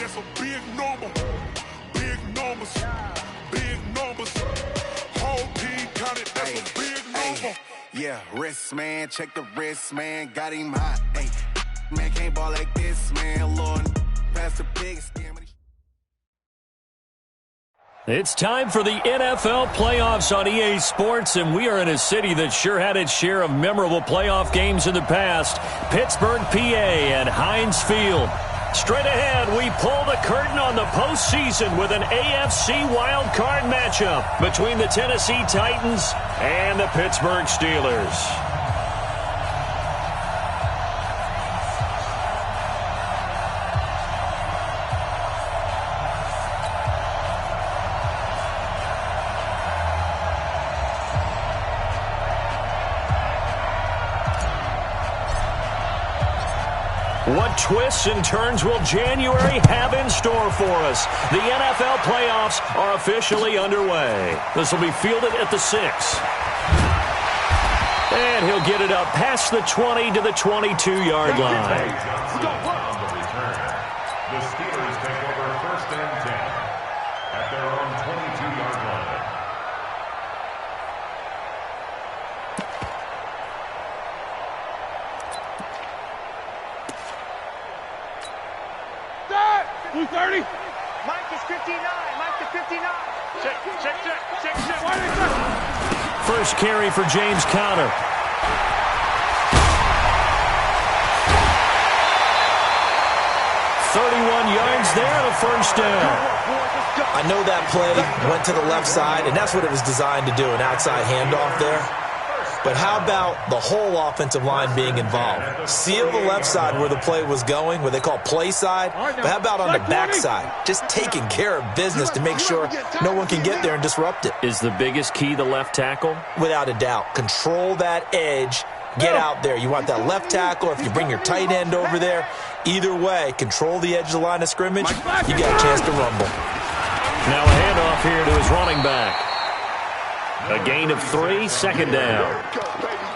That's a big number. Big numbers. Big numbers. Whole team counted. That's a big number. Yeah, wrist, man. Check the wrist, man. Got him hot. Ay, man, can't ball like this, man. Lord, pass the pig skin. It's time for the NFL playoffs on EA Sports, and we are in a city that sure had its share of memorable playoff games in the past, Pittsburgh, PA, at Heinz Field. Straight ahead, we pull the curtain on the postseason with an AFC wildcard matchup between the Tennessee Titans and the Pittsburgh Steelers. What twists and turns will January have in store for us? The NFL playoffs are officially underway. This will be fielded at the 6. And he'll get it up past the 20 to the 22-yard line. On the return, the Steelers take over 1st and 10 at their own 22-yard line. Blue 30. Mike is 59. Mike is 59. Check. First carry for James Conner. 31 yards there, a first down. I know that play went to the left side, and that's what it was designed to do, an outside handoff there. But how about the whole offensive line being involved? Seal the left side where the play was going, what they call play side. But how about on the back side? Just taking care of business to make sure no one can get there and disrupt it. Is the biggest key the left tackle? Without a doubt. Control that edge. Get out there. You want that left tackle, or if you bring your tight end over there, either way, control the edge of the line of scrimmage, you got a chance to rumble. Now a handoff here to his running back. A gain of 3, second down.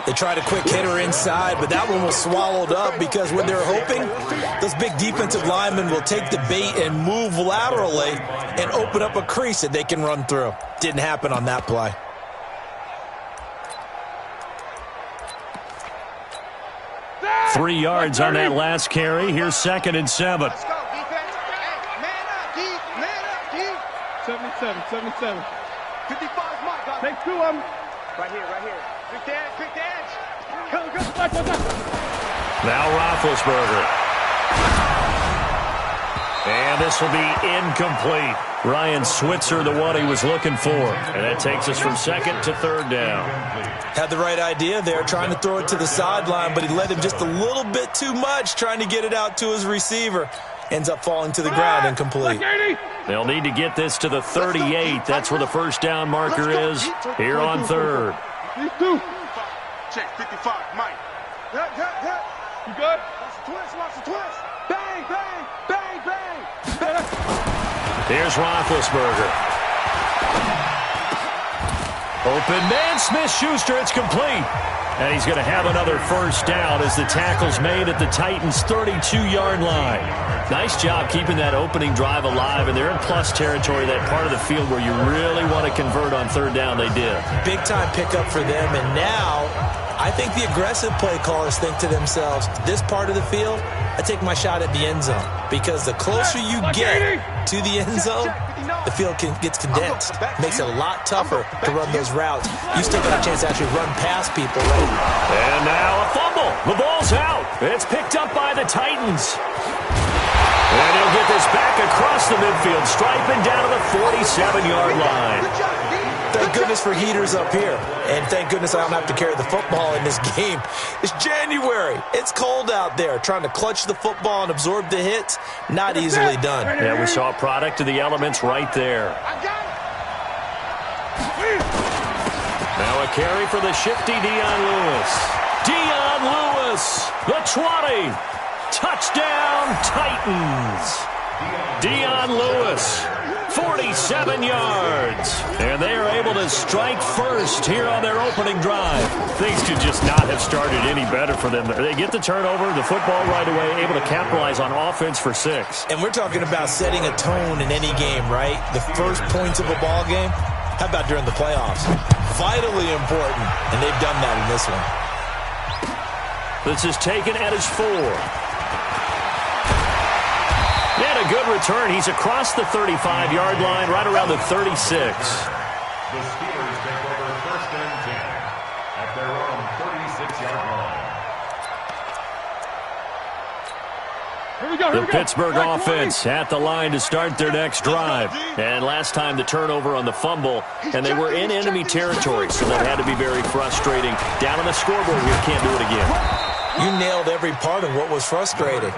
They tried a quick hitter inside, but that one was swallowed up because what they're hoping, those big defensive linemen will take the bait and move laterally and open up a crease that they can run through. Didn't happen on that play. Three yards on that last carry. Here's 2nd and 7. Let's go, defense. Hey, man up, D. Man up, D. 77. 55's Mike. Take 2 of them. Right here. Quick dance. Go. Now Roethlisberger. And this will be incomplete. Ryan Switzer, the one he was looking for. And that takes us from 2nd to 3rd down. Had the right idea there, trying to throw it to the sideline, but he led him just a little bit too much, trying to get it out to his receiver. Ends up falling to the ground, incomplete. They'll need to get this to the 38. That's where the first down marker is here on 3rd. Check 55, Mike. You good? Lots of twists. Bang. Here's Roethlisberger. Open man, Smith-Schuster, it's complete. And he's going to have another first down as the tackle's made at the Titans' 32-yard line. Nice job keeping that opening drive alive, and they're in plus territory, that part of the field where you really want to convert on 3rd down. They did. Big-time pickup for them, and now I think the aggressive play callers think to themselves, this part of the field, I take my shot at the end zone, because the closer you get to the end zone, the field gets condensed. Makes it a lot tougher to run those routes. You still got a chance to actually run past people. Right? And now a fumble. The ball's out. It's picked up by the Titans. And he'll get this back across the midfield, striping down to the 47-yard line. Thank goodness for heaters up here. And thank goodness I don't have to carry the football in this game. It's January. It's cold out there. Trying to clutch the football and absorb the hits, not easily done. Yeah, we saw a product of the elements right there. Now a carry for the shifty Dion Lewis. Dion Lewis, the 20. Touchdown, Titans. Dion Lewis, 46 7 yards. And they are able to strike first here on their opening drive. Things could just not have started any better for them. They get the turnover, the football right away, able to capitalize on offense for 6. And we're talking about setting a tone in any game, right? The first points of a ball game. How about during the playoffs? Vitally important, and they've done that in this one. This is taken at his 4. And a good return. He's across the 35-yard line, right around the 36. The Steelers take over first and 10 at their own 36-yard line. The Pittsburgh offense at the line to start their next drive. And last time the turnover on the fumble, and they were in enemy territory, so that had to be very frustrating. Down on the scoreboard here, can't do it again. You nailed every part of what was frustrating.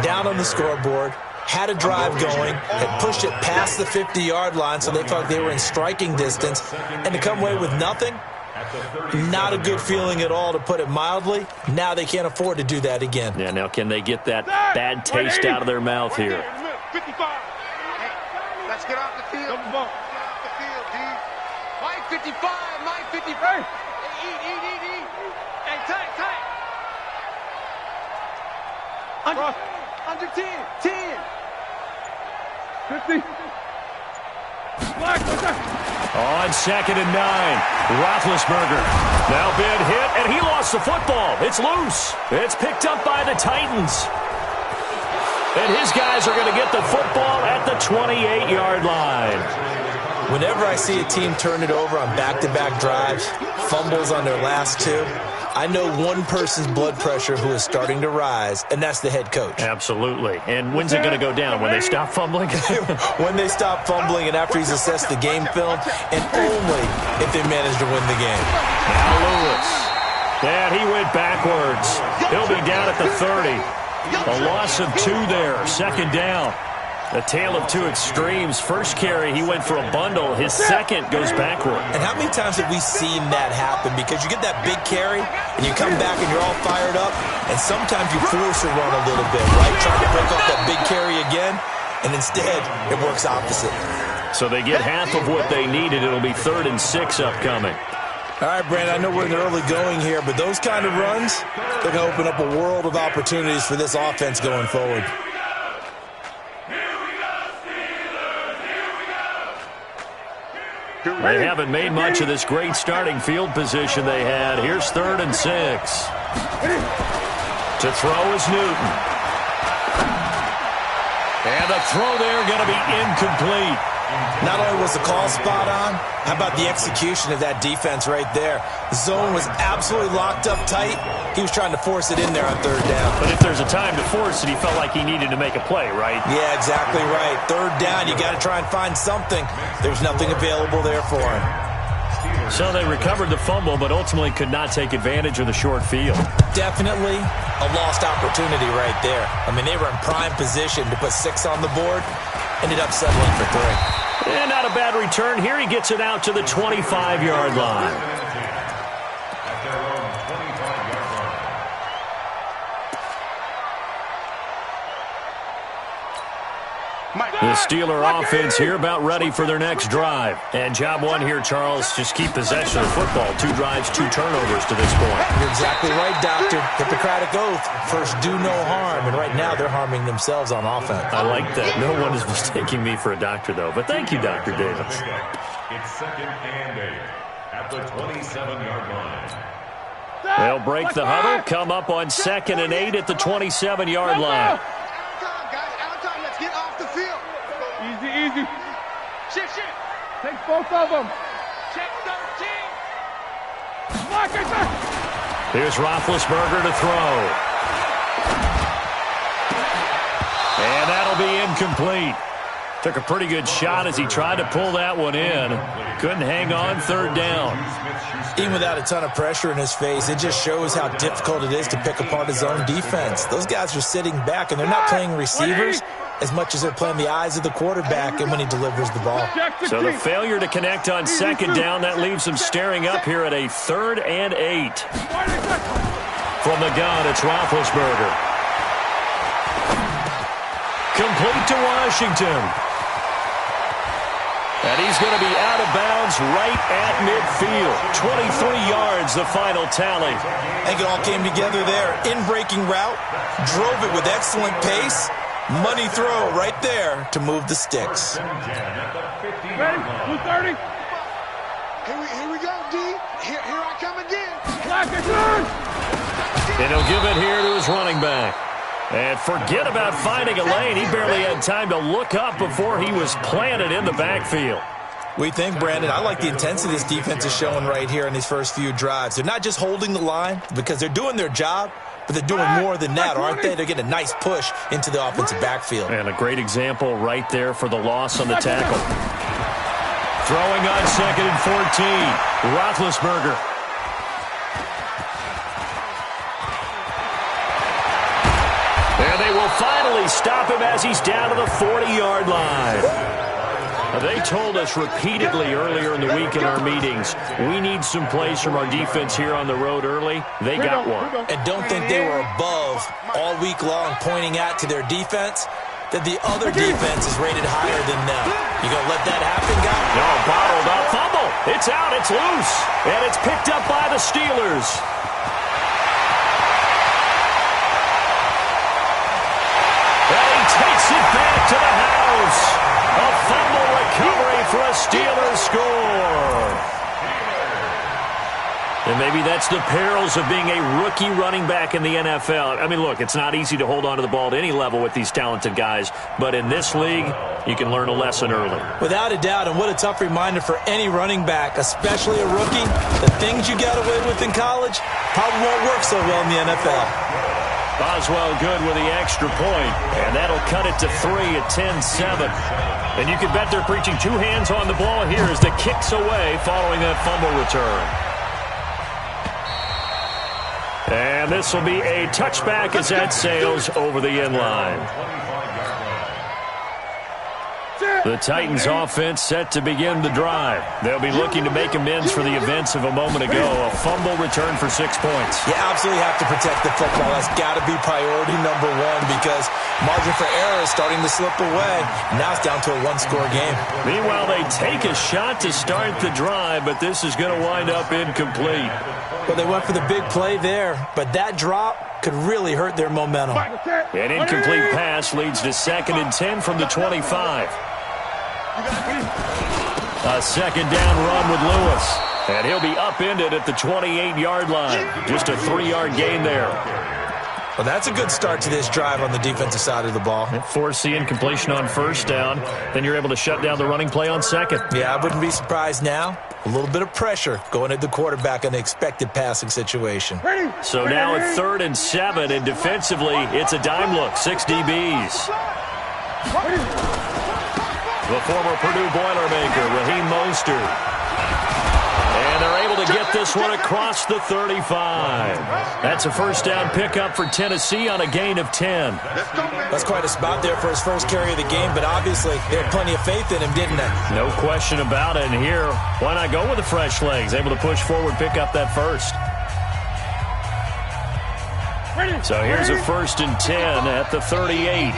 Down on the scoreboard, had a drive going, had pushed it past the 50-yard line so they felt like they were in striking distance, and to come away with nothing, not a good feeling at all, to put it mildly. Now they can't afford to do that again. Yeah, now can they get that bad taste out of their mouth here? 55. Hey, let's get off the field. Double ball. Get off the field, D. My 55, my 55. Hey. Eat. Hey, tight. Cross. Under 10. 50. Black. On 2nd and 9, Roethlisberger now been hit, and he lost the football. It's loose. It's picked up by the Titans. And his guys are going to get the football at the 28-yard line. Whenever I see a team turn it over on back-to-back drives, fumbles on their last 2, I know one person's blood pressure who is starting to rise, and that's the head coach. Absolutely. And when's it going to go down? When they stop fumbling? When they stop fumbling and after he's assessed the game film, and only if they manage to win the game. Now Lewis. And he went backwards. He'll be down at the 30. A loss of 2 there. 2nd down. A tale of 2 extremes. First carry, he went for a bundle. His second goes backward. And how many times have we seen that happen? Because you get that big carry, and you come back and you're all fired up, and sometimes you force a run a little bit, right? Trying to break up that big carry again, and instead, it works opposite. So they get half of what they needed. It'll be 3rd and 6 upcoming. All right, Brandon, I know we're in the early going here, but those kind of runs, they're going to open up a world of opportunities for this offense going forward. They haven't made much of this great starting field position they had. Here's 3rd and 6. To throw is Newton. And the throw there going to be incomplete. Not only was the call spot on, how about the execution of that defense right there? The zone was absolutely locked up tight. He was trying to force it in there on 3rd down. But if there's a time to force it, he felt like he needed to make a play, right? Yeah, exactly right. 3rd down, you got to try and find something. There's nothing available there for him. So they recovered the fumble, but ultimately could not take advantage of the short field. Definitely a lost opportunity right there. I mean, they were in prime position to put 6 on the board. Ended up settling for 3. And not a bad return. Here he gets it out to the 25-yard line. The Steeler offense here about ready for their next drive. And job 1 here, Charles, just keep possession of the football. 2 drives, 2 turnovers to this point. You're exactly right, Doctor. Hippocratic oath. First, do no harm. And right now, they're harming themselves on offense. I like that. No one is mistaking me for a doctor, though. But thank you, Dr. Davis. It's 2nd and 8 at the 27-yard line. They'll break the huddle, come up on 2nd and 8 at the 27-yard line. Easy. Shift. Take both of them. Check 13. Block it. Here's Roethlisberger to throw. And that'll be incomplete. Took a pretty good shot as he tried to pull that one in. Couldn't hang on. 3rd down. Even without a ton of pressure in his face, it just shows how difficult it is to pick apart his own defense. Those guys are sitting back, and they're not playing receivers as much as they're playing the eyes of the quarterback and when he delivers the ball. So the failure to connect on 2nd down, that leaves him staring up here at a 3rd and 8. From the gun, it's Roethlisberger. Complete to Washington. And he's going to be out of bounds right at midfield. 23 yards, the final tally. I think it all came together there. In-breaking route, drove it with excellent pace. Money throw right there to move the sticks. Ready? 230. Here we go, D. Here I come again. Black is on. And he'll give it here to his running back. And forget about finding a lane. He barely had time to look up before he was planted in the backfield. We think, Brandon, I like the intensity this defense is showing right here in these first few drives. They're not just holding the line because they're doing their job, but they're doing more than that, aren't they? They're getting a nice push into the offensive backfield. And a great example right there for the loss on the tackle. Throwing on 2nd and 14. Roethlisberger. And they will finally stop him as he's down to the 40-yard line. Now, they told us repeatedly earlier in the week in our meetings, we need some plays from our defense here on the road early. They got one. And don't think they were above all week long pointing out to their defense that the other defense is rated higher than them. You going to let that happen, guy? No, bottled up. Fumble. It's out. It's loose. And it's picked up by the Steelers. Takes it back to the house. A fumble recovery for a Steelers score. And maybe that's the perils of being a rookie running back in the NFL. I mean, look, it's not easy to hold on to the ball at any level with these talented guys. But in this league, you can learn a lesson early. Without a doubt, and what a tough reminder for any running back, especially a rookie. The things you got away with in college probably won't work so well in the NFL. Boswell good with the extra point, and that'll cut it to 3 at 10-7. And you can bet they're preaching two hands on the ball here as the kick's away following that fumble return. And this will be a touchback as that sails over the end line. The Titans offense set to begin the drive. They'll be looking to make amends for the events of a moment ago. A fumble return for 6 points. You absolutely have to protect the football. That's got to be priority number one because margin for error is starting to slip away. Now it's down to a one-score game. Meanwhile, they take a shot to start the drive, but this is going to wind up incomplete. Well, they went for the big play there, but that drop could really hurt their momentum. An incomplete pass leads to 2nd and 10 from the 25. A second down run with Lewis. And he'll be upended at the 28-yard line. Just a 3-yard gain there. Well, that's a good start to this drive on the defensive side of the ball. Force incompletion on 1st down. Then you're able to shut down the running play on 2nd. Yeah, I wouldn't be surprised now. A little bit of pressure going at the quarterback in an expected passing situation. So now at 3rd and 7, and defensively, it's a dime look. 6 DBs. The former Purdue Boilermaker, Raheem Mostert. And they're able to get this one across the 35. That's a 1st down pickup for Tennessee on a gain of 10. That's quite a spot there for his first carry of the game, but obviously they had plenty of faith in him, didn't they? No question about it. And here, why not go with the fresh legs? Able to push forward, pick up that 1st. So here's a 1st and 10 at the 38.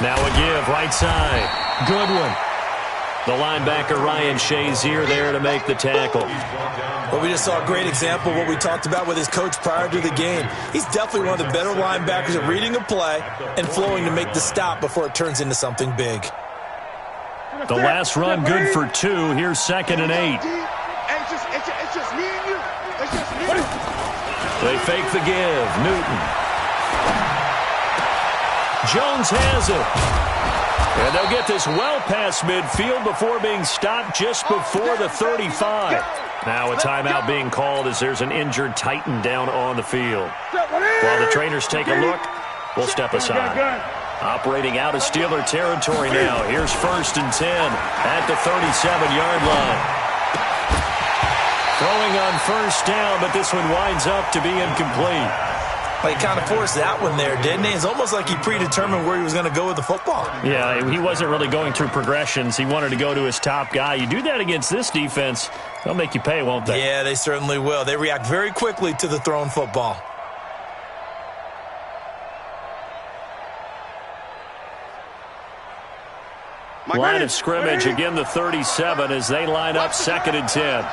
Now a give, right side. Good one. The linebacker, Ryan Shazier, there to make the tackle. Well, we just saw a great example of what we talked about with his coach prior to the game. He's definitely one of the better linebackers at reading a play and flowing to make the stop before it turns into something big. The last run good for 2. Here's 2nd and 8. It's just me and you. It's just me. They fake the give. Newton. Jones has it. And they'll get this well past midfield before being stopped just before the 35. Now a timeout being called as there's an injured Titan down on the field. While the trainers take a look, we'll step aside. Operating out of Steeler territory now. Here's 1st and 10 at the 37-yard line. Throwing on 1st down, but this one winds up to be incomplete. Well, he kind of forced that one there, didn't he? It's almost like he predetermined where he was going to go with the football. Yeah, he wasn't really going through progressions. He wanted to go to his top guy. You do that against this defense, they'll make you pay, won't they? Yeah, they certainly will. They react very quickly to the thrown football. Line of scrimmage, again the 37 as they line up 2nd and 10.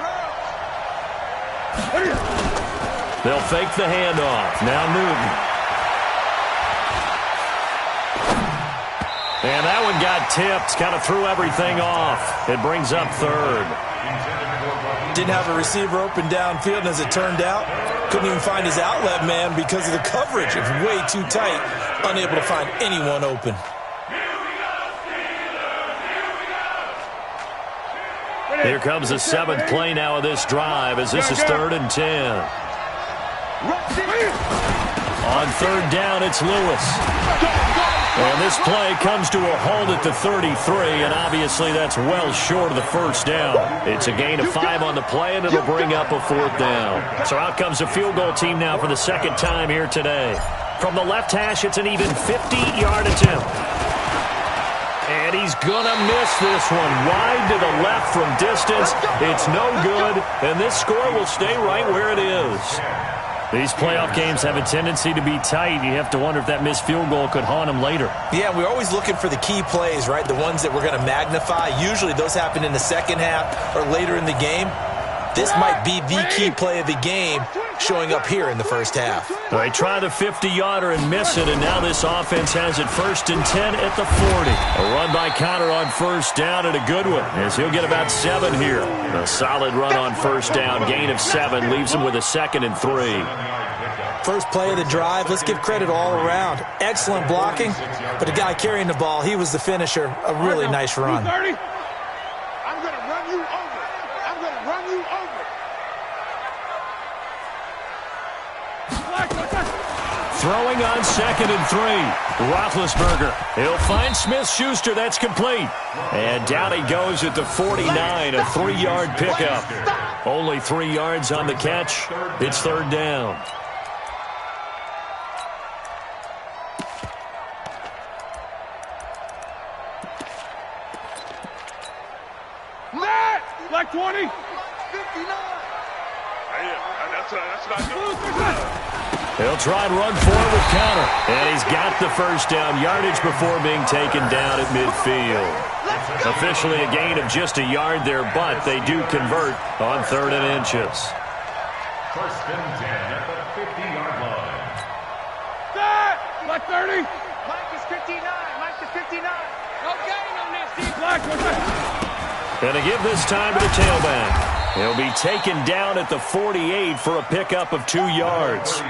They'll fake the handoff. Now Newton. And that one got tipped. Kind of threw everything off. It brings up 3rd. Didn't have a receiver open downfield, and as it turned out, couldn't even find his outlet man because of the coverage. It was way too tight. Unable to find anyone open. Here comes the 7th play now of this drive as this is 3rd and 10. On 3rd down, it's Lewis. And this play comes to a halt at the 33, and obviously that's well short of the 1st down. It's a gain of 5 on the play, and it'll bring up a 4th down. So out comes the field goal team now for the 2nd time here today. From the left hash, it's an even 50-yard attempt. And he's going to miss this one. Wide to the left from distance. It's no good, and this score will stay right where it is. These playoff games have a tendency to be tight. You have to wonder if that missed field goal could haunt them later. Yeah, we're always looking for the key plays, right? The ones that we're going to magnify. Usually those happen in the 2nd half or later in the game. This might be the key play of the game showing up here in the 1st half. They try the 50-yarder and miss it, and now this offense has it 1st and 10 at the 40. A run by Connor on 1st down, and a good one, as he'll get about 7 here. A solid run on 1st down, gain of 7, leaves him with a 2nd and 3. First play of the drive, let's give credit all around. Excellent blocking, but the guy carrying the ball, he was the finisher. A really nice run. I'm going to run you over. I'm going to run you over. Throwing on 2nd and 3. Roethlisberger. He'll find Smith-Schuster. That's complete. And down he goes at the 49. A 3-yard pickup. Only 3 yards on the catch. It's 3rd down. Like 20. 59. That's what I do. He'll try and run forward with Connor. And he's got the 1st down yardage before being taken down at midfield. Officially a gain of just a yard there, but they do convert on 3rd and inches. 1st and 10 at the 50-yard line. Like 30. Mike is 59. Mike to 59. No gain on this team. Black, And to give this time to the tailback. He'll be taken down at the 48 for a pickup of 2 yards.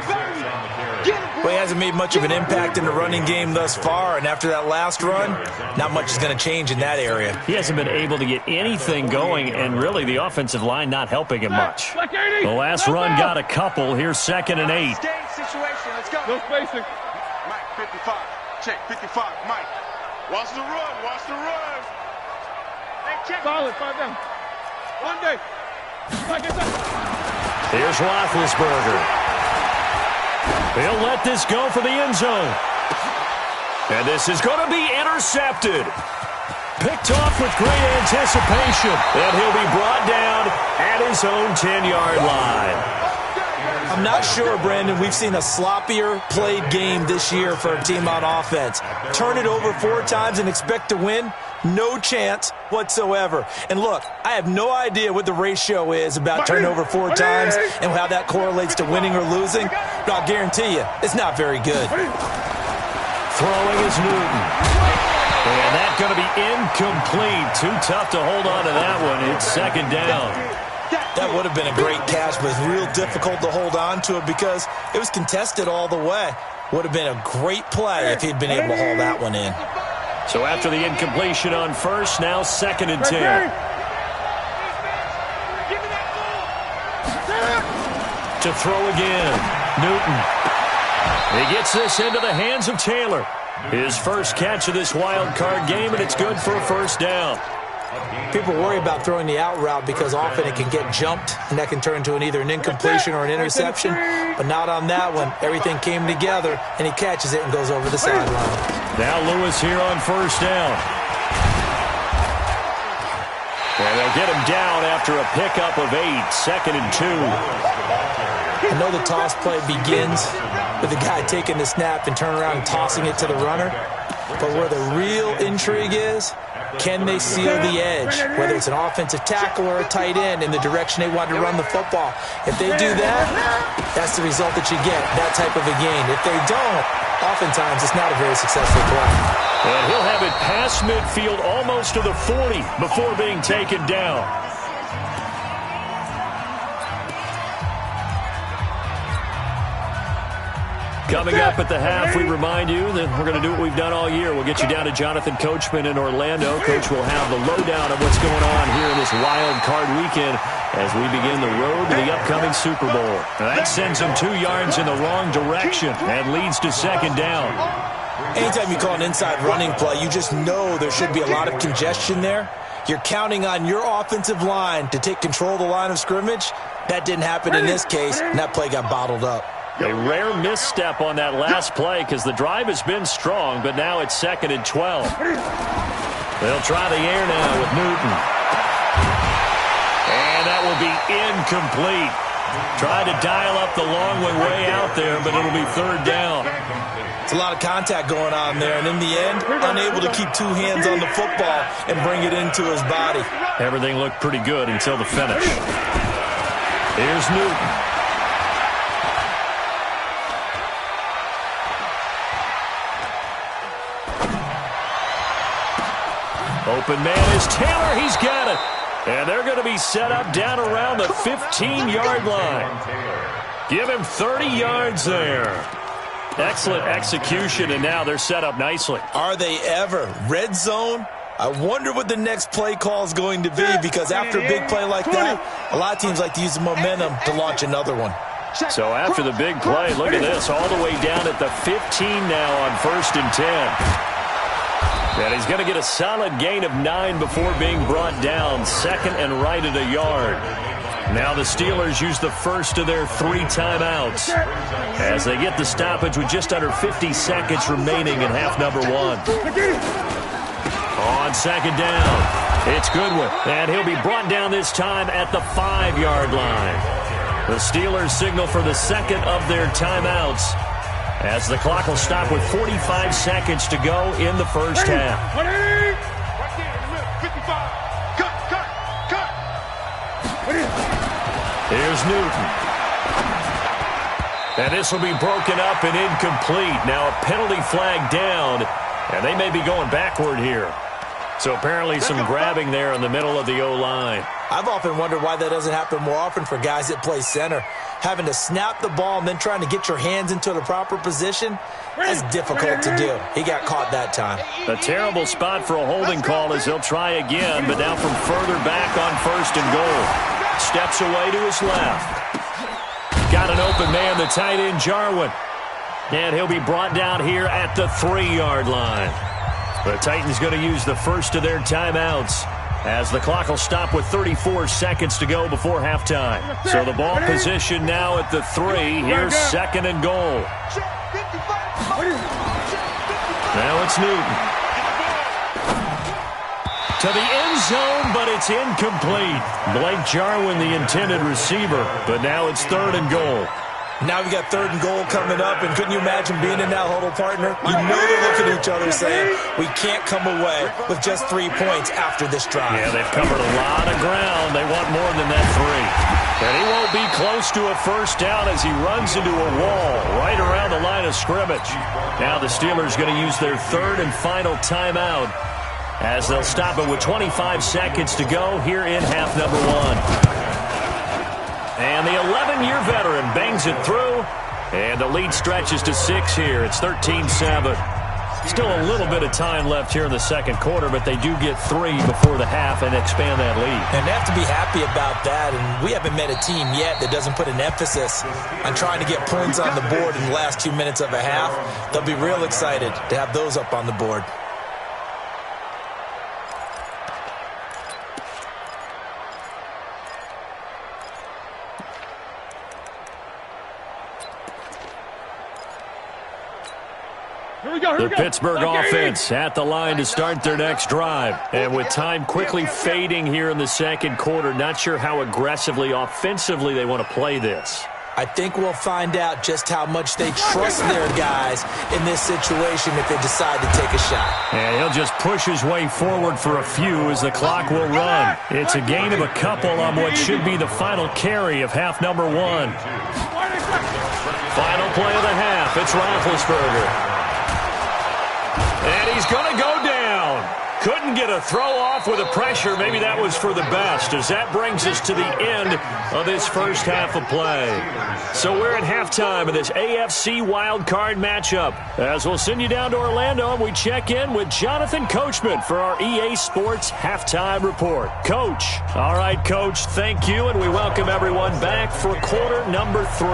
Well, he hasn't made much of an impact in the running game thus far, and after that last run, not much is going to change in that area. He hasn't been able to get anything going, and really the offensive line not helping him much. The last run got a couple. Here's 2nd and 8. Situation. Let's go. No spacing. Mike, 55. Check, 55. Mike. Watch the run. Watch the run. Hey, check. Solid. 5 down. One day. Here's Roethlisberger. He'll let this go for the end zone. And this is going to be intercepted. Picked off with great anticipation. And he'll be brought down at his own 10-yard line. I'm not sure, Brandon, we've seen a sloppier played game this year for a team on offense. Turn it over 4 times and expect to win? No chance whatsoever. And look, I have no idea what the ratio is about turnover 4 times and how that correlates to winning or losing, but I'll guarantee you, it's not very good. Throwing is Newton. And that's going to be incomplete. Too tough to hold on to that one. It's 2nd down. That would have been a great catch, but it's real difficult to hold on to it because it was contested all the way. Would have been a great play if he'd been able to haul that one in. So after the incompletion on 1st, now 2nd and 10. To throw again, Newton. He gets this into the hands of Taylor. His first catch of this wild card game, and it's good for a 1st down. People worry about throwing the out route because often it can get jumped, and that can turn into either an incompletion or an interception. But not on that one. Everything came together, and he catches it and goes over the sideline. Now Lewis here on 1st down. And they'll get him down after a pickup of 8, 2nd and 2. I know the toss play begins with the guy taking the snap and turning around and tossing it to the runner. But where the real intrigue is, can they seal the edge, whether it's an offensive tackle or a tight end, in the direction they want to run the football? If they do that, that's the result that you get, that type of a gain. If they don't, oftentimes it's not a very successful play. And he'll have it past midfield almost to the 40 before being taken down. Coming up at the half, we remind you that we're going to do what we've done all year. We'll get you down to Jonathan Coachman in Orlando. Coach will have the lowdown of what's going on here in this wild card weekend as we begin the road to the upcoming Super Bowl. Now that sends them 2 yards in the wrong direction and leads to second down. Anytime you call an inside running play, you just know there should be a lot of congestion there. You're counting on your offensive line to take control of the line of scrimmage. That didn't happen in this case, and that play got bottled up. A rare misstep on that last play because the drive has been strong, but now it's 2nd and 12. They'll try the air now with Newton. And that will be incomplete. Tried to dial up the long way out there, but it'll be 3rd down. It's a lot of contact going on there, and in the end, unable to keep 2 hands on the football and bring it into his body. Everything looked pretty good until the finish. Here's Newton. Open man is Taylor. He's got it. And they're going to be set up down around the 15-yard line. Give him 30 yards there. Excellent execution, and now they're set up nicely. Are they ever? Red zone? I wonder what the next play call is going to be, because after a big play like that, a lot of teams like to use the momentum to launch another one. So after the big play, look at this, all the way down at the 15 now on 1st and 10. And he's going to get a solid gain of 9 before being brought down. 2nd and right at a yard. Now the Steelers use the first of their 3 timeouts as they get the stoppage with just under 50 seconds remaining in half number 1. On 2nd down, it's Goodwin, and he'll be brought down this time at the 5-yard line. The Steelers signal for the 2nd of their timeouts as the clock will stop with 45 seconds to go in the first half. Here's Newton. And this will be broken up and incomplete. Now a penalty flag down, and they may be going backward here. So apparently some grabbing there in the middle of the O-line. I've often wondered why that doesn't happen more often for guys that play center. Having to snap the ball and then trying to get your hands into the proper position, that's difficult to do. He got caught that time. A terrible spot for a holding call as they'll try again, but now from further back on 1st and goal. Steps away to his left. Got an open man, the tight end, Jarwin. And he'll be brought down here at the 3-yard line. The Titans going to use the first of their timeouts as the clock will stop with 34 seconds to go before halftime. So the ball position now at the 3. Here's 2nd and goal. Now it's Newton. To the end zone, but it's incomplete. Blake Jarwin, the intended receiver, but now it's 3rd and goal. Now we got 3rd and goal coming up, and couldn't you imagine being in that huddle, partner? You know they're looking at each other saying, we can't come away with just 3 points after this drive. Yeah, they've covered a lot of ground. They want more than that 3. And he won't be close to a first down as he runs into a wall right around the line of scrimmage. Now the Steelers going to use their 3rd and final timeout as they'll stop it with 25 seconds to go here in half number 1. And the 11-year veteran bangs it through, and the lead stretches to 6 here. It's 13-7. Still a little bit of time left here in the second quarter, but they do get 3 before the half and expand that lead. And they have to be happy about that, and we haven't met a team yet that doesn't put an emphasis on trying to get points on the board in the last 2 minutes of a half. They'll be real excited to have those up on the board. The Pittsburgh offense at the line to start their next drive. And with time quickly fading here in the second quarter, not sure how aggressively, offensively they want to play this. I think we'll find out just how much they trust their guys in this situation if they decide to take a shot. And he'll just push his way forward for a few as the clock will run. It's a gain of a couple on what should be the final carry of half number 1. Final play of the half. It's Roethlisberger. And he's going to go down. Couldn't get a throw off with the pressure. Maybe that was for the best, as that brings us to the end of this first half of play. So we're at halftime of this AFC wildcard matchup. As we'll send you down to Orlando, and we check in with Jonathan Coachman for our EA Sports Halftime Report. Coach. All right, Coach, thank you, and we welcome everyone back for quarter number 3.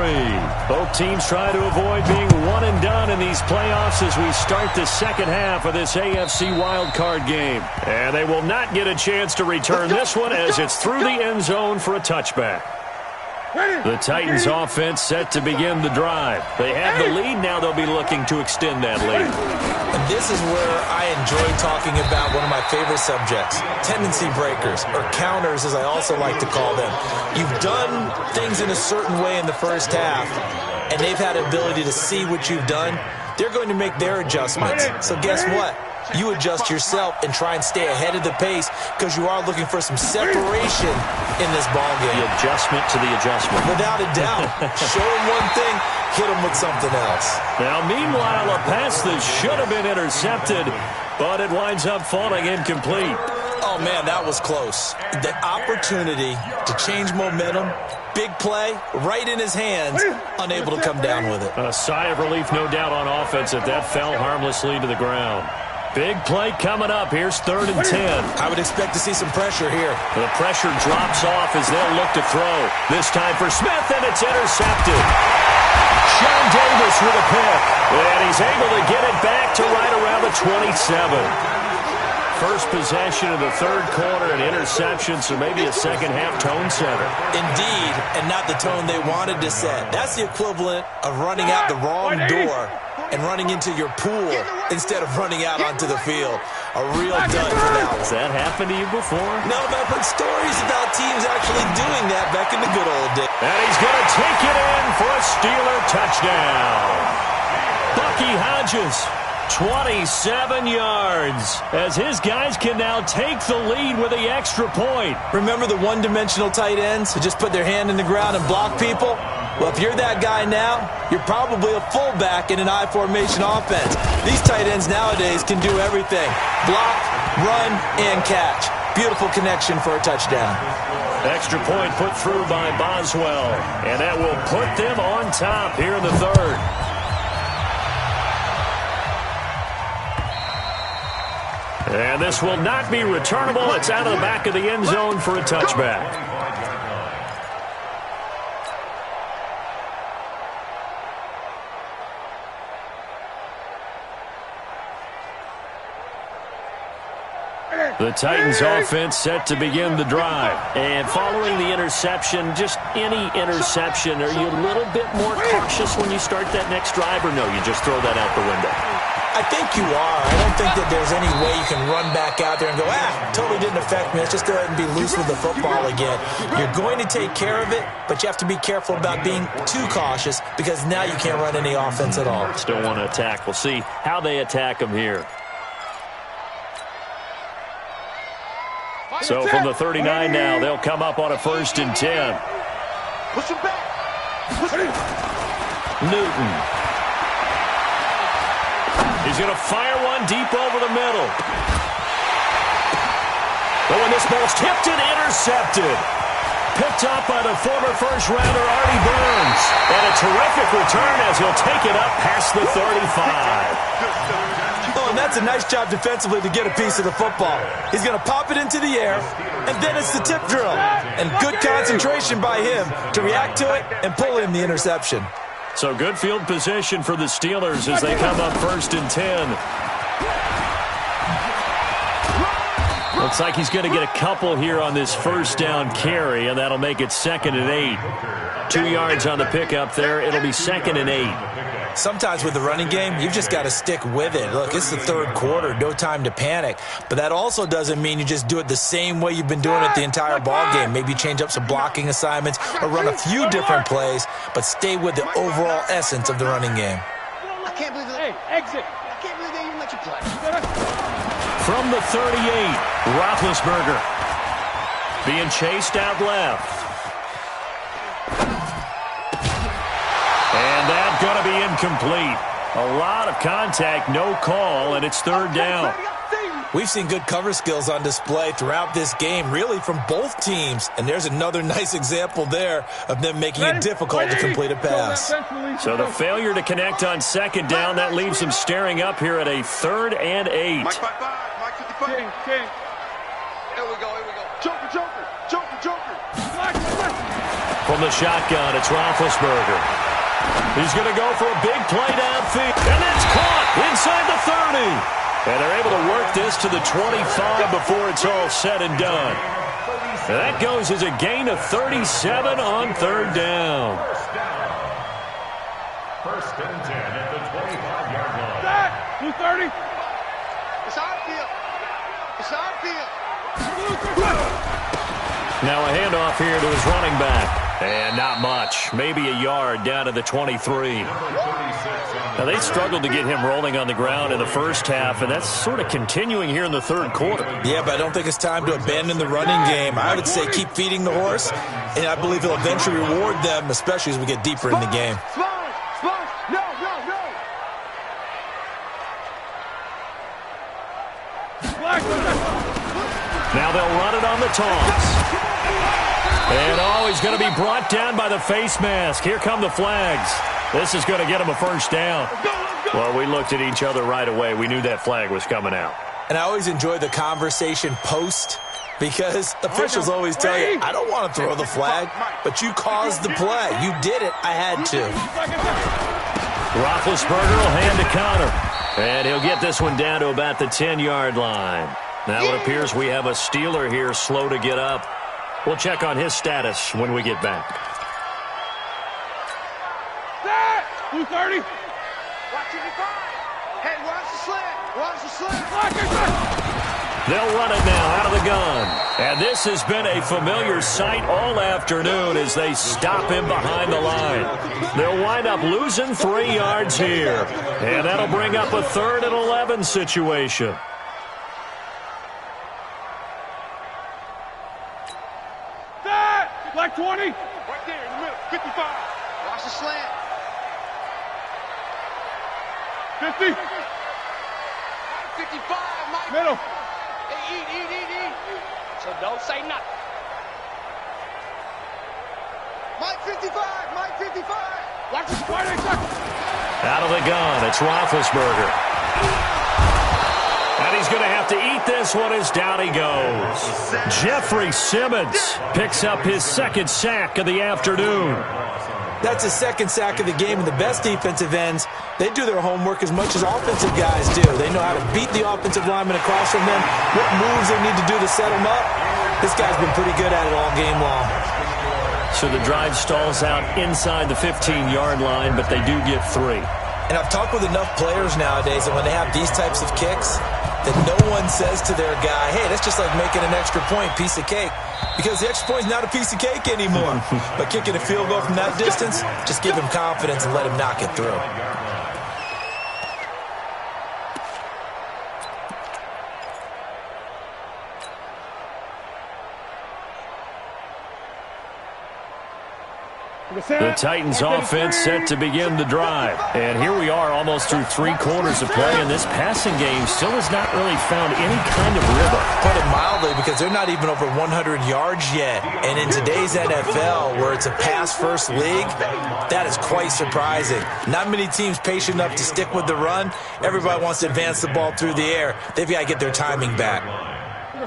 Both teams try to avoid being one and done in these playoffs as we start the second half of this AFC wildcard game. And they will not get a chance to return this one as it's through the end zone for a touchback. The Titans offense set to begin the drive. They have the lead. Now they'll be looking to extend that lead. And this is where I enjoy talking about one of my favorite subjects, tendency breakers, or counters as I also like to call them. You've done things in a certain way in the first half, and they've had the ability to see what you've done. They're going to make their adjustments. So guess what? You adjust yourself and try and stay ahead of the pace because you are looking for some separation in this ball game. The adjustment to the adjustment. Without a doubt. Show them one thing, hit them with something else. Now, meanwhile, a pass that should have been intercepted, but it winds up falling incomplete. Oh, man, that was close. The opportunity to change momentum, big play, right in his hands, unable to come down with it. A sigh of relief, no doubt, on offense if that fell harmlessly to the ground. Big play coming up. Here's 3rd and 10. I would expect to see some pressure here. The pressure drops off as they'll look to throw. This time for Smith, and it's intercepted. Sean Davis with a pick. And he's able to get it back to right around the 27. First possession of the third quarter, an interception, so maybe a second-half tone setter. Indeed, and not the tone they wanted to set. That's the equivalent of running out the wrong door and running into your pool instead of running out onto the field. A real dud for that one. Has that happened to you before? No, but I've heard stories about teams actually doing that back in the good old days. And he's going to take it in for a Steeler touchdown. Bucky Hodges, 27 yards, as his guys can now take the lead with the extra point. Remember the one-dimensional tight ends who just put their hand in the ground and block people? Well, if you're that guy now, you're probably a fullback in an I-formation offense. These tight ends nowadays can do everything. Block, run, and catch. Beautiful connection for a touchdown. Extra point put through by Boswell, and that will put them on top here in the third. And this will not be returnable. It's out of the back of the end zone for a touchback. The Titans offense set to begin the drive. And following the interception, just any interception, are you a little bit more cautious when you start that next drive, or no, you just throw that out the window? I think you are. I don't think that there's any way you can run back out there and go, totally didn't affect me. Let's just go ahead and be loose with the football again. You're going to take care of it, but you have to be careful about being too cautious because now you can't run any offense at all. Still want to attack. We'll see how they attack them here. So from the 39 now, they'll come up on a 1st and 10. Push him back. Newton. He's going to fire one deep over the middle. But when this ball's tipped and intercepted. Picked up by the former first-rounder Artie Burns. And a terrific return as he'll take it up past the 35. Oh, and that's a nice job defensively to get a piece of the football. He's going to pop it into the air, and then it's the tip drill. And good concentration by him to react to it and pull in the interception. So good field position for the Steelers as they come up 1st and 10. Looks like he's going to get a couple here on this first down carry, and that'll make it 2nd and 8. 2 yards on the pickup there. It'll be 2nd and 8. Sometimes with the running game, you've just got to stick with it. Look, it's the third quarter, no time to panic. But that also doesn't mean you just do it the same way you've been doing it the entire ball game. Maybe change up some blocking assignments or run a few different plays, but stay with the overall essence of the running game. I can't believe that. Hey, exit. I can't believe they even let you play. From the 38, Roethlisberger being chased out left. And that's going to be incomplete. A lot of contact, no call, and it's 3rd down. We've seen good cover skills on display throughout this game, really from both teams. And there's another nice example there of them making it difficult to complete a pass. So the failure to connect on 2nd down, that leaves them staring up here at a 3rd and 8. Mike 55. King. Here we go. Joker. From the shotgun, it's Roethlisberger. He's going to go for a big play downfield. And that's caught inside the 30. And they're able to work this to the 25 before it's all said and done. And that goes as a gain of 37 on 3rd down. First and 10 at the 25-yard line. Set. 230. It's our field. Now a handoff here to his running back. And not much. Maybe a yard down to the 23. Now, they struggled to get him rolling on the ground in the first half, and that's sort of continuing here in the 3rd quarter. Yeah, but I don't think it's time to abandon the running game. I would say keep feeding the horse, and I believe he'll eventually reward them, especially as we get deeper in the game. No. Now they'll run it on the toss. And, he's going to be brought down by the face mask. Here come the flags. This is going to get him a first down. Well, we looked at each other right away. We knew that flag was coming out. And I always enjoy the conversation post because officials always tell you, I don't want to throw the flag, but you caused the play. You did it. I had to. Roethlisberger will hand to Connor. And he'll get this one down to about the 10-yard line. Now it appears we have a Steeler here slow to get up. We'll check on his status when we get back. 230. Watch it, hey, watch the slant. They'll run it now out of the gun. And this has been a familiar sight all afternoon as they stop him behind the line. They'll wind up losing 3 yards here. And that'll bring up a 3rd and 11 situation. Like 20. Right there in the middle. 55. Watch the slant. 50. 55, Mike. Middle. Hey, eat. So don't say nothing. Mike 55. Watch the 20 seconds. Out of the gun, it's Roethlisberger. And he's going to have to eat this one as down he goes. Jeffrey Simmons picks up his 2nd sack of the afternoon. That's his 2nd sack of the game, and the best defensive ends, they do their homework as much as offensive guys do. They know how to beat the offensive lineman across from them, what moves they need to do to set them up. This guy's been pretty good at it all game long. So the drive stalls out inside the 15-yard line, but they do get 3. And I've talked with enough players nowadays that when they have these types of kicks, that no one says to their guy, hey, that's just like making an extra point, piece of cake. Because the extra point is not a piece of cake anymore. But kicking a field goal from that distance, just give him confidence and let him knock it through. The Titans offense set to begin the drive. And here we are almost through 3 quarters of play, and this passing game still has not really found any kind of rhythm. Put it mildly, because they're not even over 100 yards yet. And in today's NFL, where it's a pass-first league, that is quite surprising. Not many teams patient enough to stick with the run. Everybody wants to advance the ball through the air. They've got to get their timing back.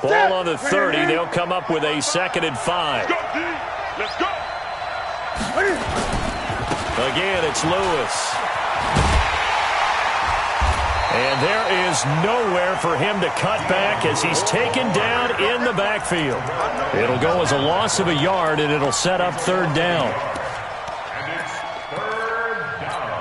Ball on the 30. They'll come up with a 2nd and 5. Let's go. Again, it's Lewis. And there is nowhere for him to cut back as he's taken down in the backfield. It'll go as a loss of a yard, and it'll set up third down. And it's third down.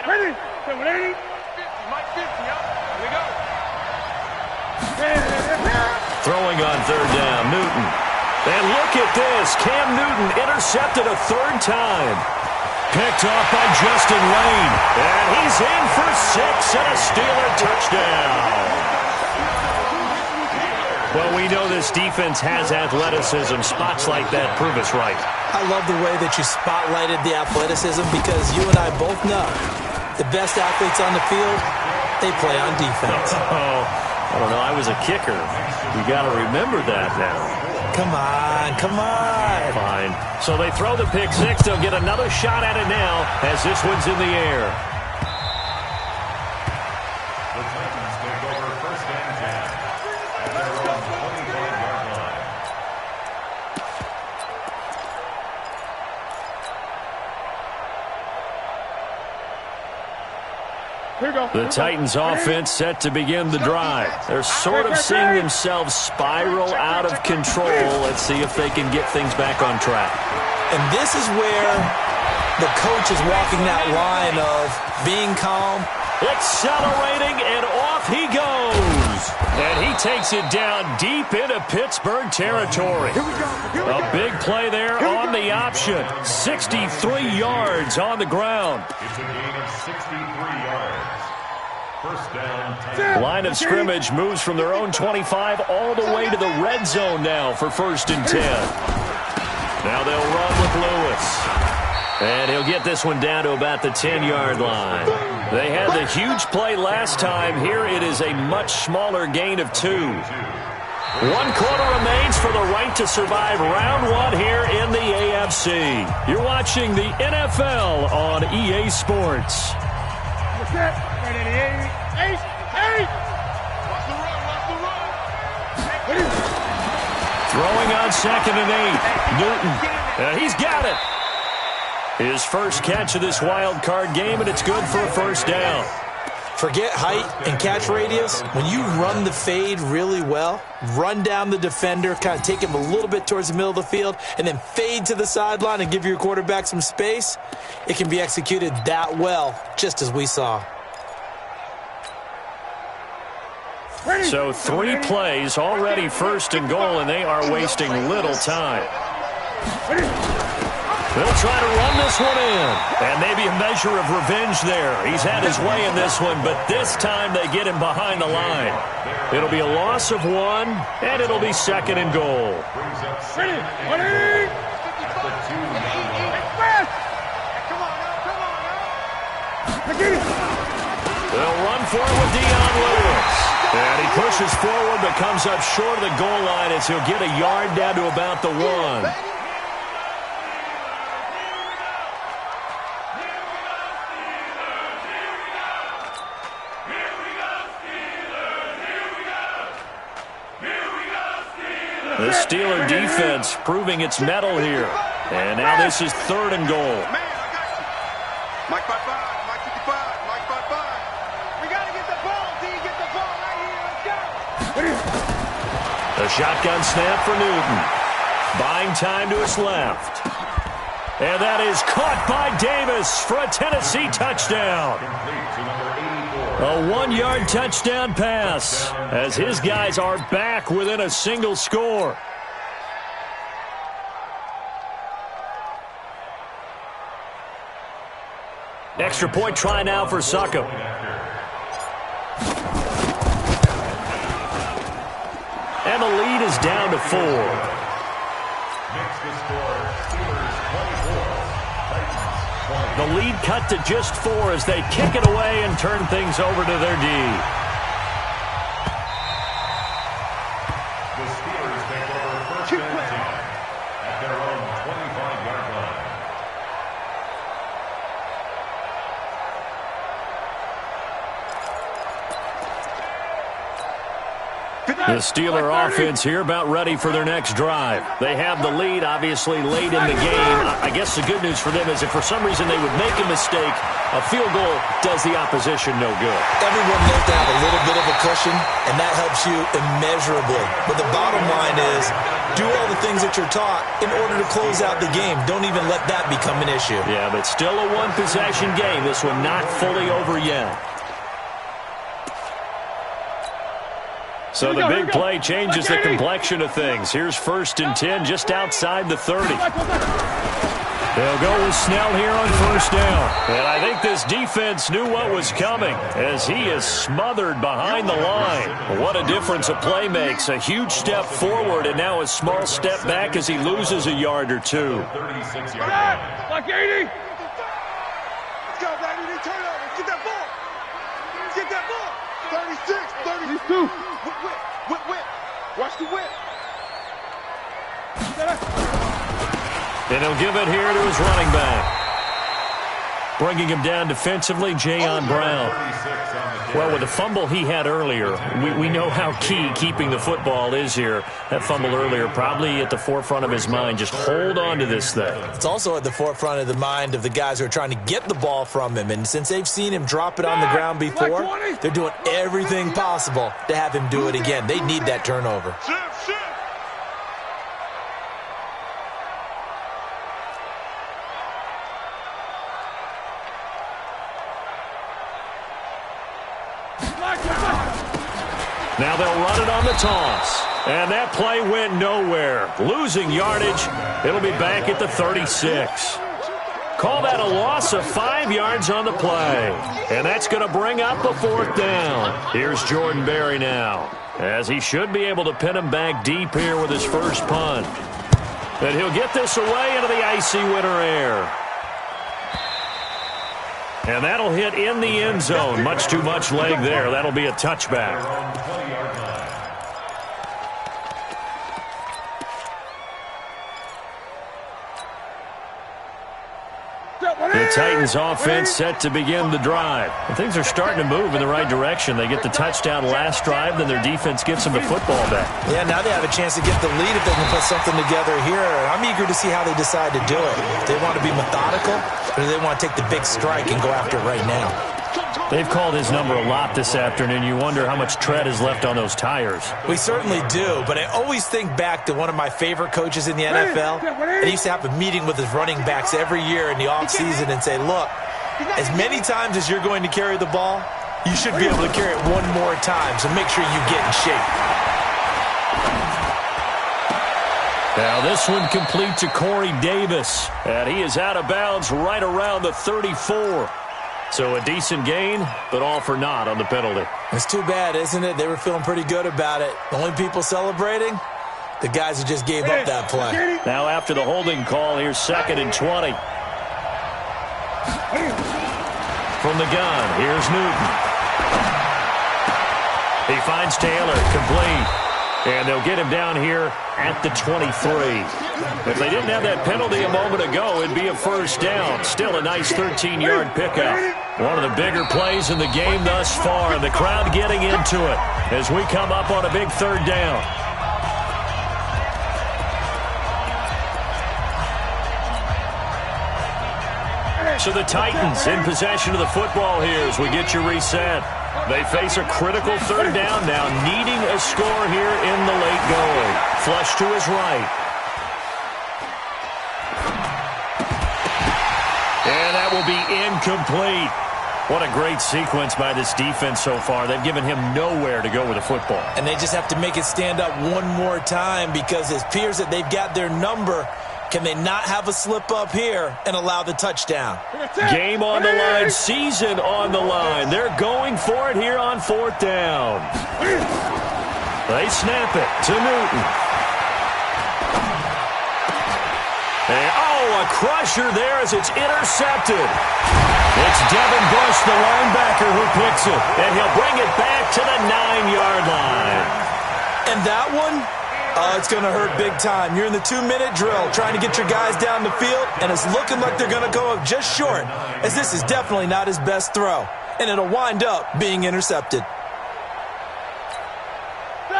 Ready? 180. Mike 50, Here we go. Throwing on third down, Newton. And look at this. Cam Newton intercepted a third time. Picked off by Justin Lane. And he's in for 6 and a Steeler touchdown. Well, we know this defense has athleticism. Spots like that prove us right. I love the way that you spotlighted the athleticism because you and I both know the best athletes on the field, they play on defense. Oh, I don't know. I was a kicker. You got to remember that now. Come on, come on. Fine. So they throw the pick six. They'll get another shot at it now as this one's in the air. The Titans take over first and 10 at their own 25-yard line. Here we go. The Titans offense set to begin the drive. They're sort of seeing themselves spiral out of control. Let's see if they can get things back on track. And this is where the coach is walking that line of being calm. Accelerating, and off he goes. And he takes it down deep into Pittsburgh territory. A big play there on the option. 63 yards on the ground. It's a gain of 63 yards. First down, Titans. Line of scrimmage moves from their own 25 all the way to the red zone now for first and 10. Now they'll run with Lewis. And he'll get this one down to about the 10-yard line. They had the huge play last time. Here it is a much smaller gain of 2. 1 quarter remains for the right to survive round 1 here in the AFC. You're watching the NFL on EA Sports. What's that? 8. Watch the run, watch the run. Throwing on second and 8. Newton. He's got it. His first catch of this wild card game, and it's good for a first down. Forget height and catch radius. When you run the fade really well, run down the defender, kind of take him a little bit towards the middle of the field, and then fade to the sideline and give your quarterback some space, it can be executed that well, just as we saw. So 3 plays, already first and goal, and they are wasting little time. They'll try to run this one in. And maybe a measure of revenge there. He's had his way in this one, but this time they get him behind the line. It'll be a loss of 1, and it'll be second and goal. Ready? 180. Fast. Come on now. They'll run for it with Dion Lewis. And he pushes forward but comes up short of the goal line as he'll get a yard down to about the 1. The Steeler defense proving its mettle here. And now this is third and goal. Man, I got you. Mike 55, Mike 55, Mike 55. We got to get the ball, D. Get the ball right here. Let's go. A shotgun snap for Newton. Buying time to his left. And that is caught by Davis for a Tennessee touchdown. A 1-yard touchdown pass as his guys are back within a single score. Extra point try now for Succop. And the lead is down to 4. Makes the score Steelers 24, Titans 20. The lead cut to just 4 as they kick it away and turn things over to their D. The Steelers take over first and 10 at their own 25-yard line. The Steeler offense here about ready for their next drive. They have the lead, obviously, late in the game. I guess the good news for them is if for some reason they would make a mistake, a field goal does the opposition no good. Everyone knows to have a little bit of a cushion, and that helps you immeasurably. But the bottom line is, do all the things that you're taught in order to close out the game. Don't even let that become an issue. Yeah, but still a one-possession game. This one not fully over yet. So the big play changes the complexion of things. Here's 1st and 10 just outside the 30. They'll go with Snell here on 1st down. And I think this defense knew what was coming as he is smothered behind the line. What a difference a play makes. A huge step forward and now a small step back as he loses a yard or two. 36 yards. Like 80. Let's go, baby. Turnover. Get that ball. Get that ball. 36, 30. These two. Whip. Watch the whip. And he'll give it here to his running back. Bringing him down defensively, Jayon Brown. Well, with the fumble he had earlier, we know how key keeping the football is here. That fumble earlier probably at the forefront of his mind. Just hold on to this thing. It's also at the forefront of the mind of the guys who are trying to get the ball from him. And since they've seen him drop it on the ground before, they're doing everything possible to have him do it again. They need that turnover. Shift. Now they'll run it on the toss. And that play went nowhere. Losing yardage. It'll be back at the 36. Call that a loss of 5 yards on the play. And that's going to bring up a 4th down. Here's Jordan Berry now, as he should be able to pin him back deep here with his first punt. And he'll get this away into the icy winter air. And that'll hit in the end zone. Much too much leg there. That'll be a touchback. The Titans offense set to begin the drive. And things are starting to move in the right direction. They get the touchdown last drive, then their defense gets them the football back. Yeah, now they have a chance to get the lead if they can put something together here. I'm eager to see how they decide to do it. Do they want to be methodical, or do they want to take the big strike and go after it right now? They've called his number a lot this afternoon. You wonder how much tread is left on those tires. We certainly do, but I always think back to one of my favorite coaches in the NFL. And he used to have a meeting with his running backs every year in the offseason and say, look, as many times as you're going to carry the ball, you should be able to carry it one more time, so make sure you get in shape. Now this one complete to Corey Davis, and he is out of bounds right around the 34. So a decent gain, but all for naught on the penalty. It's too bad, isn't it? They were feeling pretty good about it. The only people celebrating, the guys who just gave up that play. Now after the holding call, here's 2nd and 20. From the gun, here's Newton. He finds Taylor, complete. And they'll get him down here at the 23. If they didn't have that penalty a moment ago, it'd be a 1st down. Still a nice 13-yard pickup. One of the bigger plays in the game thus far. And the crowd getting into it as we come up on a big 3rd down. So the Titans in possession of the football here as we get you reset. They face a critical 3rd down now, needing a score here in the late going. Flush to his right. And that will be incomplete. What a great sequence by this defense so far. They've given him nowhere to go with the football. And they just have to make it stand up one more time because it appears that they've got their number. Can they not have a slip up here and allow the touchdown? Game on the line, season on the line. They're going for it here on 4th down. They snap it to Newton. And, a crusher there as it's intercepted. It's Devin Bush, the linebacker, who picks it. And he'll bring it back to the 9-yard line. And that one? It's going to hurt big time. You're in the 2-minute drill trying to get your guys down the field, and it's looking like they're going to go up just short, as this is definitely not his best throw, and it'll wind up being intercepted.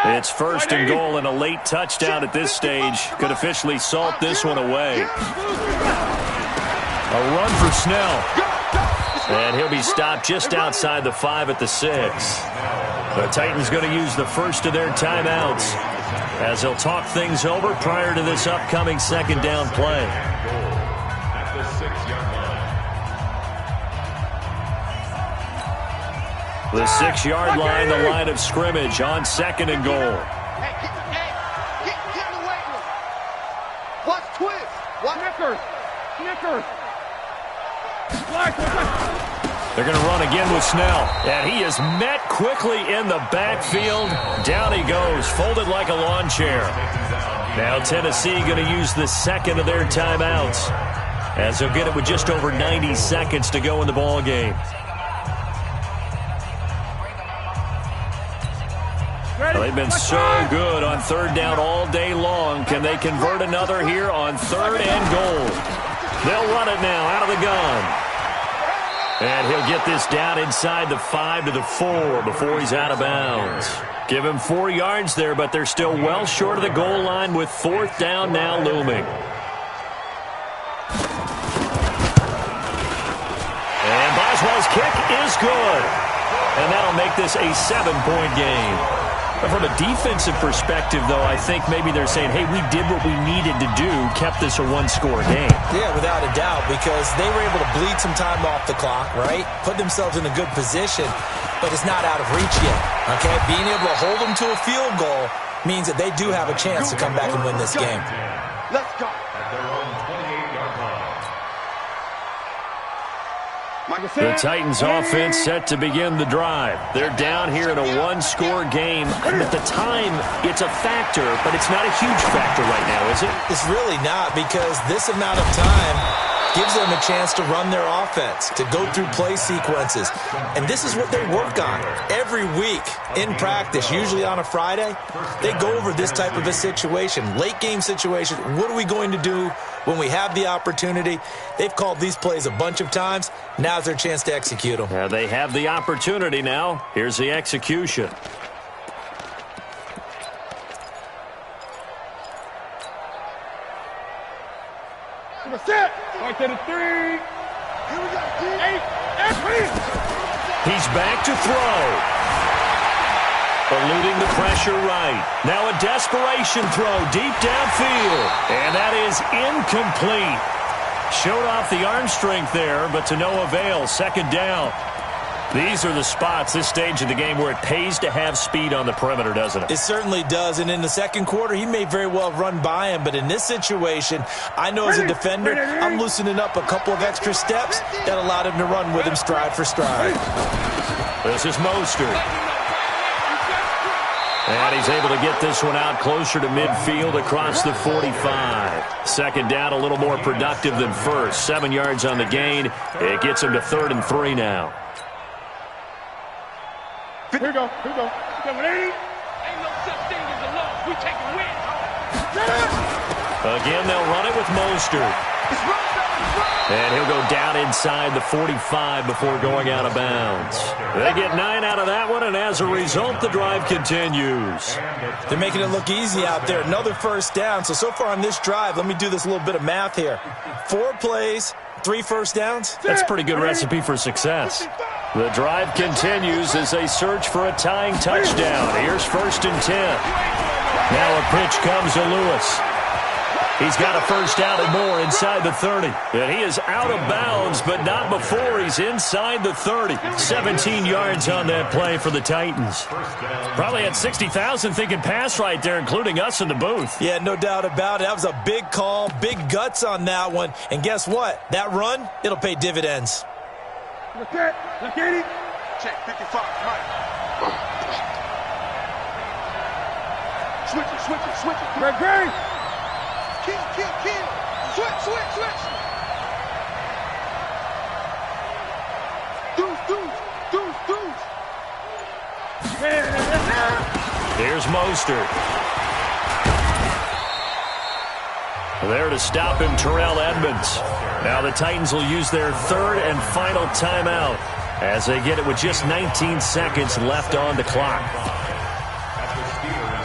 It's first and goal and a late touchdown at this stage. Could officially salt this one away. A run for Snell. And he'll be stopped just outside the 5 at the 6. The Titans going to use the first of their timeouts as they'll talk things over prior to this upcoming second down play. At the 6-yard line. The 6-yard line, the line of scrimmage on second and goal. Hey, get in the weight room. Watch twist. Watch Snickers. They're going to run again with Snell. And he is met quickly in the backfield. Down he goes, folded like a lawn chair. Now Tennessee going to use the second of their timeouts as they'll get it with just over 90 seconds to go in the ball game. Well, they've been so good on third down all day long. Can they convert another here on third and goal? They'll run it now out of the gun. And he'll get this down inside the 5 to the 4 before he's out of bounds. Give him 4 yards there, but they're still well short of the goal line with fourth down now looming. And Boswell's kick is good. And that'll make this a 7-point game. But from a defensive perspective, though, I think maybe they're saying, hey, we did what we needed to do, kept this a one-score game. Yeah, without a doubt, because they were able to bleed some time off the clock, right? Put themselves in a good position, but it's not out of reach yet, okay? Being able to hold them to a field goal means that they do have a chance to come back and win this game. Let's go. At their own 28-yard line. The Titans offense set to begin the drive. They're down here in a one-score game. At the time, it's a factor, but it's not a huge factor right now, is it? It's really not, because this amount of time gives them a chance to run their offense, to go through play sequences. And this is what they work on every week in practice, usually on a Friday. They go over this type of a situation, late game situation. What are we going to do when we have the opportunity? They've called these plays a bunch of times. Now's their chance to execute them. Yeah, they have the opportunity now. Here's the execution. Set. Right to the 3. Here we go. 8. He's back to throw. Eluding the pressure right. Now a desperation throw deep downfield. And that is incomplete. Showed off the arm strength there, but to no avail. Second down. These are the spots, this stage of the game, where it pays to have speed on the perimeter, doesn't it? It certainly does. And in the second quarter, he may very well run by him. But in this situation, I know as a defender, I'm loosening up a couple of extra steps that allowed him to run with him stride for stride. This is Mostert. And he's able to get this one out closer to midfield across the 45. Second down, a little more productive than first. 7 yards on the gain. It gets him to 3rd and 3 now. Here we go. 780. Ain't no such thing as a loss. We take a win. Again, they'll run it with Mostert. And he'll go down inside the 45 before going out of bounds. They get 9 out of that one, and as a result, the drive continues. They're making it look easy out there. Another first down. So far on this drive, let me do this little bit of math here. 4 plays, 3 first downs. That's a pretty good recipe for success. The drive continues as they search for a tying touchdown. Here's 1st and 10. Now a pitch comes to Lewis. He's got a first down and more inside the 30. And he is out of bounds, but not before he's inside the 30. 17 yards on that play for the Titans. Probably had 60,000 thinking pass right there, including us in the booth. Yeah, no doubt about it. That was a big call, big guts on that one. And guess what? That run, it'll pay dividends. Look at it. Check 55, Mike. Switch it. Great. Kill. Switch. Deuce. Here's Mostert. There to stop him, Terrell Edmonds. Now the Titans will use their 3rd and final timeout as they get it with just 19 seconds left on the clock. At the Steelers'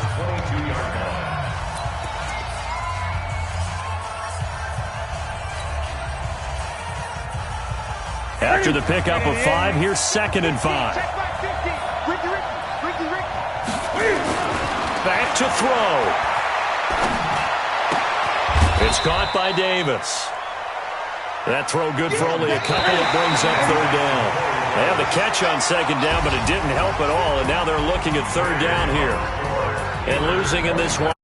After the pickup of 5, here's 2nd and 5. Back to throw. It's caught by Davis. That throw good for only a couple. It brings up 3rd down. They have the catch on 2nd down, but it didn't help at all, and now they're looking at 3rd down here. And losing in this one.